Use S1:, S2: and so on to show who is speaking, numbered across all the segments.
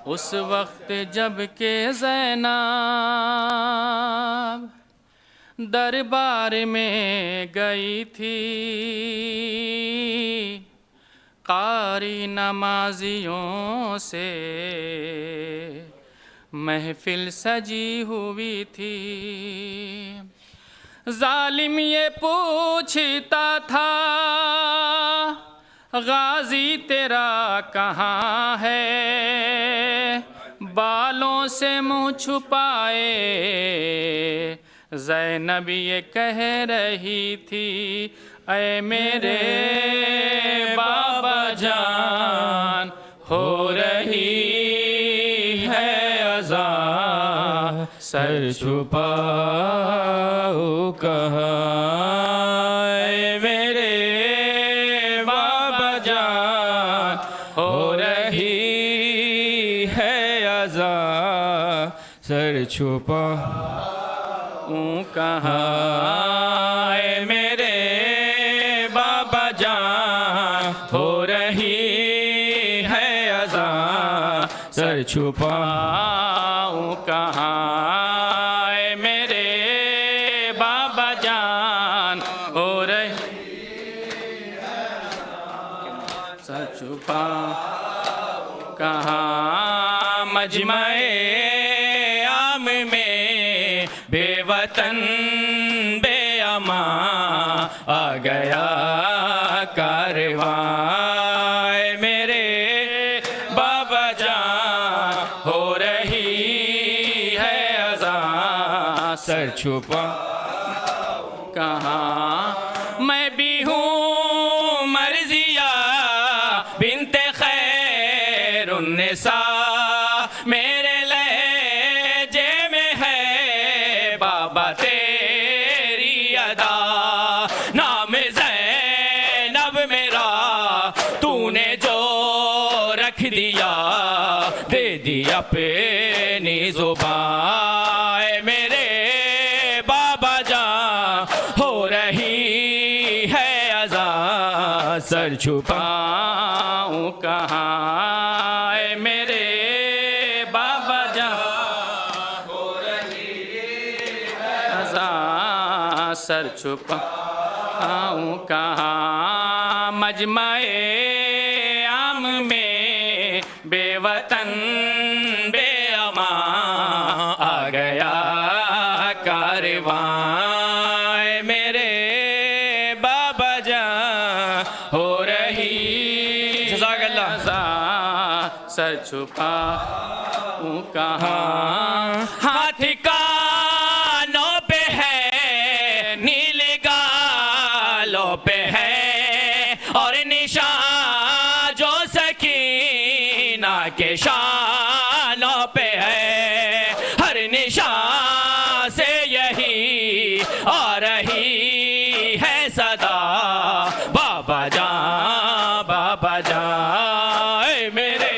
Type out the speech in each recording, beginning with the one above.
S1: उस वक्त जब के ज़ैनब दरबार में गई थी, कारी नमाजियों से महफिल सजी हुई थी। जालिम ये पूछता था गाजी तेरा कहाँ है, बालों से मुँह छुपाए ज़ैनब ये कह रही थी, ऐ मेरे बाबा जान हो रही है अज़ान, सर छुपाओ कहाँ, ऐ मेरे बाबा जान हो रही है अज़ान, सर छुपा कहाँ, ऐ मेरे बाबा जान हो रही है अज़ान, सर छुपाऊं कहाँ, ऐ मेरे बाबा जान हो रही है अज़ान, सर छुपाऊं कहाँ। मजमे आम में बेवतन बेअमा आ गया कारवां, मेरे बाबा जान हो रही है अज़ान, सर छुपा कहाँ। मैं भी हूँ मर्जिया बिन्ते खैरुन्निसा, मेरे लहजे में है बाबा तेरी अदा, नाम ज़ैनब मेरा तूने जो रख दिया, दे दिया अपनी ज़ुबान, मेरे बाबा जान हो रही है अज़ान, सर छुपाऊं कहाँ, ऐ मेरे बाबा जान हो रही है अज़ान, सर छुपाऊं कहाँ। मजमे आम में बेवतन बेअमा आ गया कारवां, मेरे बाबा जान हो रही जज़ाकल्लाह, सर छुपाऊं कहाँ। हाथ कानों पे है, नीले गालों पे है, और निशान जो सकीना के शानों पे है, हर निशान से यही आ रही है सदा, बाबा जान बाबा जान, ऐ मेरे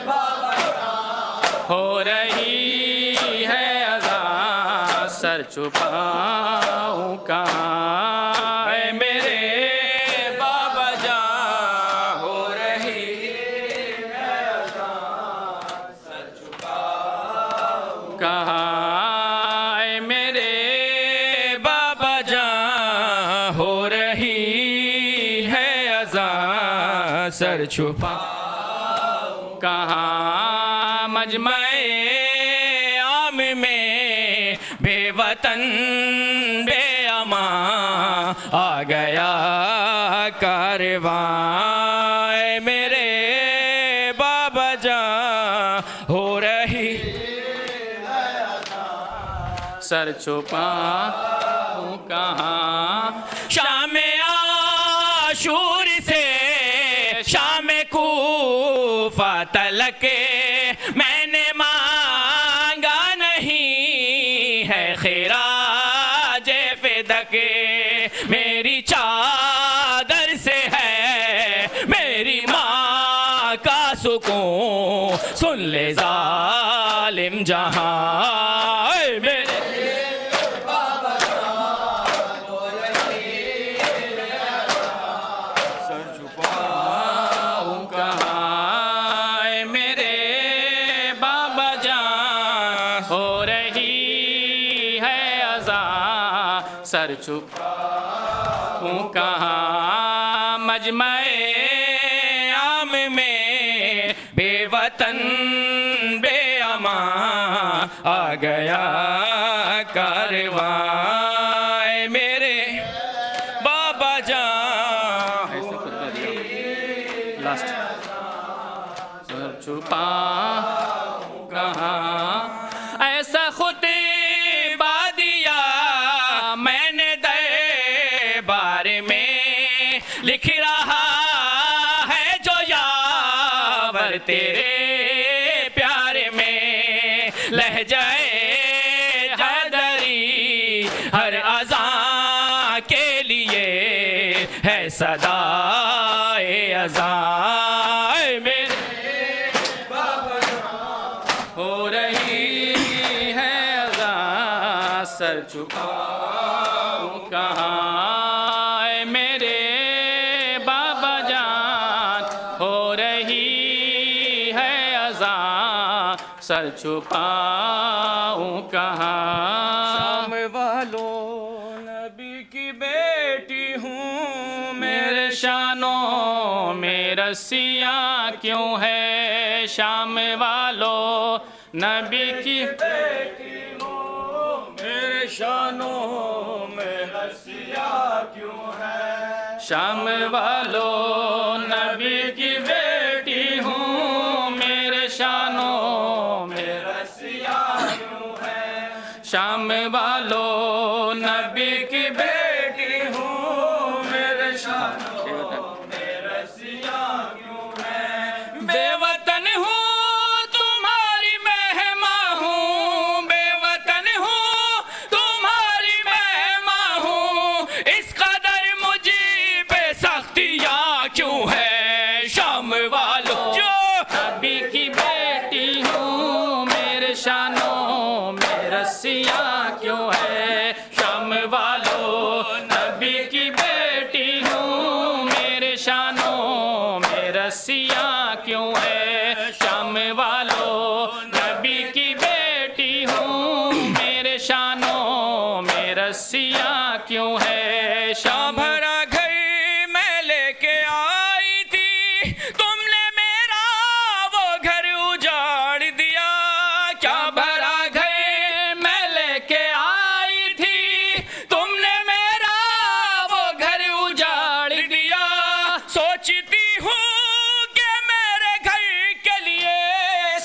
S1: बाबा जान हो रही है अज़ान, सर छुपाऊं कहाँ, ऐ मेरे बाबा जान हो रही है अज़ान, सर छुपाऊं कहाँ, ऐ मेरे बाबा जान हो रही है अज़ान, सर छुपाऊं कहाँ। मजमे आम में बेवतन बेअमा आ गया कारवां, मेरे बाबा जान हो रही सर छुपाऊं कहाँ। शाम आशूर से शाम कूफा तलक मैंने मांगा नहीं है खिराज फिदक, मेरी चादर से है मेरी माँ का सुकून, सुन ले जालिम जहाँ, मेरे सर छुपाऊं कहाँ, मेरे सर छुपाऊं कहाँ मजमे आम में बेवतन बेअमा आ गया कारवां मेरे बाबा जान लास्ट सर छुपाऊं कहाँ ऐसा खुतबा दिया मैंने दरबार में लिख रहा है जो यावर तेरे प्यार में लहजाए हैदरी हर अज़ां के लिए है सदाए अज़ां मेरे हो रही है अज़ां सर झुकाऊं कहाँ मेरे बाबा जान हो रही है अज़ां सर छुपाऊं कहाँ शाम वालों नबी की बेटी हूँ मेरे शानों में रस्सियाँ क्यों है शाम वालों नबी की बेटी हूँ मेरे शानों में रस्सियाँ क्यों है शाम वालों नबी की बेटी हूँ मेरे शानों में रस्सियाँ क्यों है शाम वालों नबी की बेटी हूँ मेरे शानों में रस्सियाँ क्यों है बेवतन हूँ तुम्हारी मेहमां हूँ बेवतन हूँ तुम्हारी मेहमां हूँ इस कदर मुझे पे सख्तियाँ क्यों है शाम वालों जो नबी की बेटी हूँ मेरे शानों में रस्सियाँ क्यों है शाम वालों नबी की बेटी हूँ मेरे शानों में रस्सियाँ क्यों है शाम वालों नबी की बेटी हूँ मेरे शानों में रस्सियाँ क्यों है शाम भरा घर मैं लेके आई थी तुमने मेरा वो घर उजाड़ दिया क्या भरा घर मैं लेके आई थी तुमने मेरा वो घर उजाड़ दिया सोचती हूँ कि मेरे घर के लिए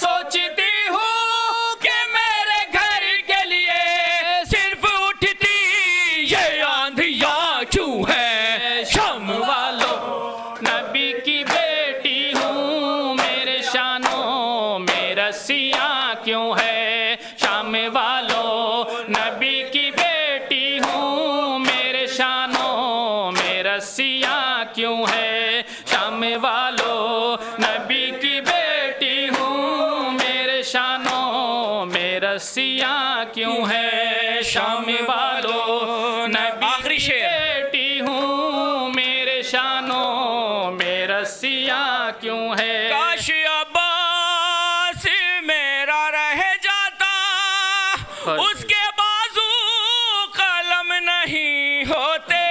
S1: सोचती हूँ कि मेरे घर के लिए सिर्फ उठती ये आंधियाँ क्यों है शाम वालों नबी की बेटी हूँ मेरे शानों में रस्सियाँ क्यों है शाम वालों नबी की बेटी हूँ मेरे शानों में रस्सियाँ क्यों है शाम वालों नबी की बेटी हूँ मेरे शानों में रस्सियाँ क्यों है शाम वालों नबी आखिरी बेटी हूँ मेरे शानों में रस्सियाँ क्यों है काश अब्बास मेरा रह जाता उसके बाजू कलम नहीं होते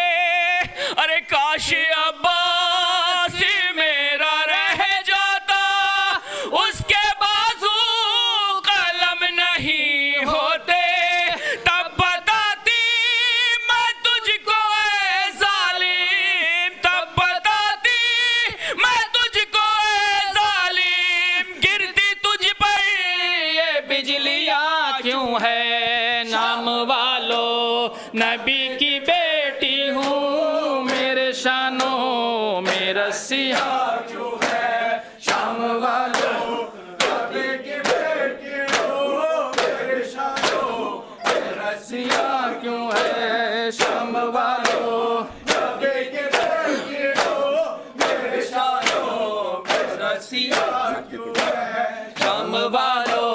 S1: अरे काश अब्बास मेरा रह जाता उसके बाजू कलम नहीं होते तब बताती मैं तुझको ए जालिम तब बताती मैं तुझको ए जालिम गिरती तुझ पर ये बिजलियाँ क्यों है नाम वालों नबी की बेटी हूँ मेरे शानों में रस्सियाँ क्यों है शाम वालों नबी की बेटी हूँ मेरे शानों में रस्सियाँ क्यों है शाम वालों